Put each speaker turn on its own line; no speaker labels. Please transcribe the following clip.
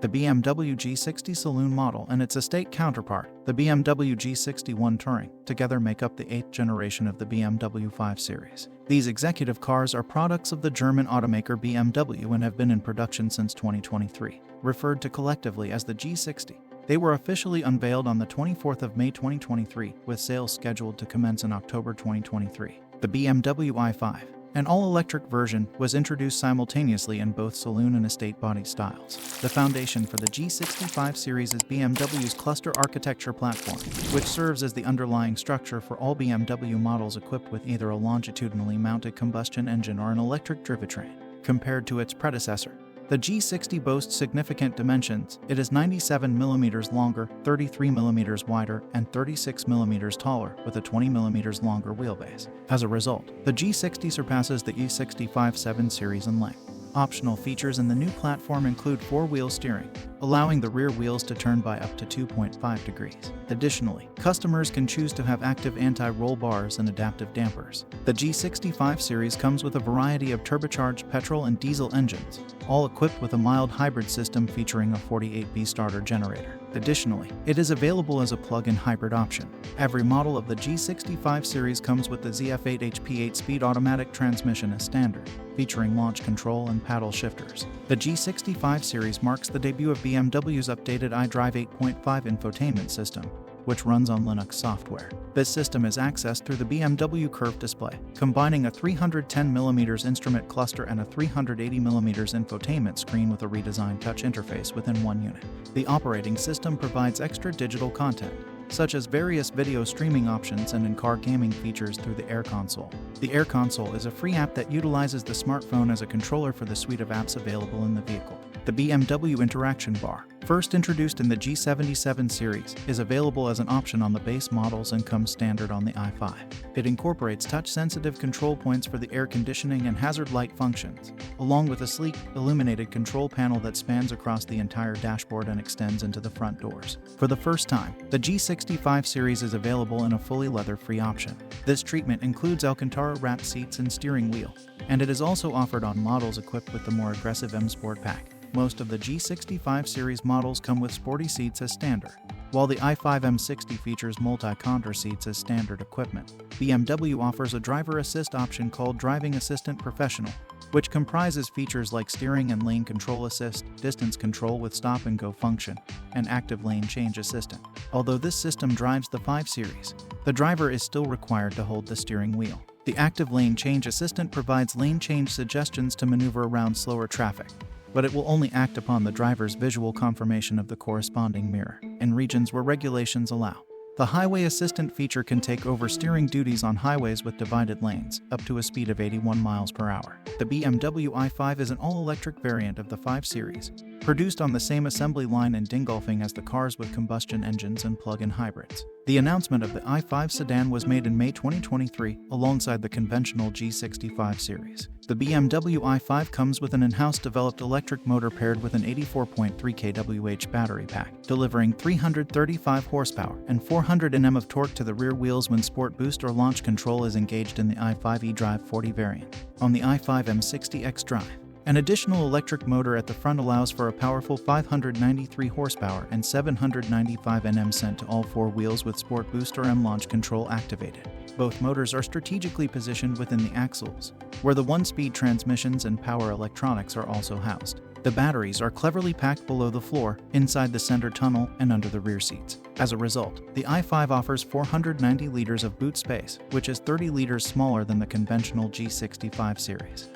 the BMW G60 saloon model and its estate counterpart, the BMW G61 Touring, together make up the 8th generation of the BMW 5 Series. These executive cars are products of the German automaker BMW and have been in production since 2023. Referred to collectively as the G60, they were officially unveiled on the 24th of May 2023, with sales scheduled to commence in October 2023. The BMW i5, an all-electric version, was introduced simultaneously in both saloon and estate body styles. The foundation for the G65 series is BMW's cluster architecture platform, which serves as the underlying structure for all BMW models equipped with either a longitudinally mounted combustion engine or an electric drivetrain. Compared to its predecessor, the G60 boasts significant dimensions. It is 97 mm longer, 33 mm wider, and 36 mm taller, with a 20 mm longer wheelbase. As a result, the G60 surpasses the E65 7 Series in length. Optional features in the new platform include 4-wheel steering, allowing the rear wheels to turn by up to 2.5 degrees. Additionally, customers can choose to have active anti-roll bars and adaptive dampers. The G65 series comes with a variety of turbocharged petrol and diesel engines, all equipped with a mild hybrid system featuring a 48B starter generator. Additionally, it is available as a plug-in hybrid option. Every model of the G65 series comes with the ZF8 HP 8-speed automatic transmission as standard, featuring launch control and paddle shifters. The G65 series marks the debut of BMW's updated iDrive 8.5 infotainment system, which runs on Linux software. This system is accessed through the BMW Curve display, combining a 310mm instrument cluster and a 380mm infotainment screen with a redesigned touch interface within one unit. The operating system provides extra digital content, such as various video streaming options and in-car gaming features through the Air Console. The Air Console is a free app that utilizes the smartphone as a controller for the suite of apps available in the vehicle. The BMW Interaction Bar, first introduced in the G77 series, is available as an option on the base models and comes standard on the i5. It incorporates touch-sensitive control points for the air conditioning and hazard light functions, along with a sleek, illuminated control panel that spans across the entire dashboard and extends into the front doors. For the first time, the G65 series is available in a fully leather-free option. This treatment includes Alcantara wrapped seats and steering wheel, and it is also offered on models equipped with the more aggressive M Sport pack. Most of the G65 series models come with sporty seats as standard, while the i5 M60 features multi-contour seats as standard equipment. BMW offers a driver assist option called Driving Assistant Professional, which comprises features like steering and lane control assist, distance control with stop-and-go function, and active lane change assistant. Although this system drives the 5 Series, the driver is still required to hold the steering wheel. The active lane change assistant provides lane change suggestions to maneuver around slower traffic, but it will only act upon the driver's visual confirmation of the corresponding mirror, in regions where regulations allow. The Highway Assistant feature can take over steering duties on highways with divided lanes, up to a speed of 81 miles per hour. The BMW i5 is an all-electric variant of the 5 Series, produced on the same assembly line in Dingolfing as the cars with combustion engines and plug-in hybrids. The announcement of the i5 sedan was made in May 2023, alongside the conventional G65 series. The BMW i5 comes with an in-house developed electric motor paired with an 84.3 kWh battery pack, delivering 335 horsepower and 400 Nm of torque to the rear wheels when Sport Boost or launch control is engaged in the i5 eDrive 40 variant. On the i5 M60 xDrive, an additional electric motor at the front allows for a powerful 593 horsepower and 795 Nm sent to all 4 wheels with Sport Boost or M launch control activated. Both motors are strategically positioned within the axles, where the 1-speed transmissions and power electronics are also housed. The batteries are cleverly packed below the floor, inside the center tunnel, and under the rear seats. As a result, the i5 offers 490 liters of boot space, which is 30 liters smaller than the conventional G65 series.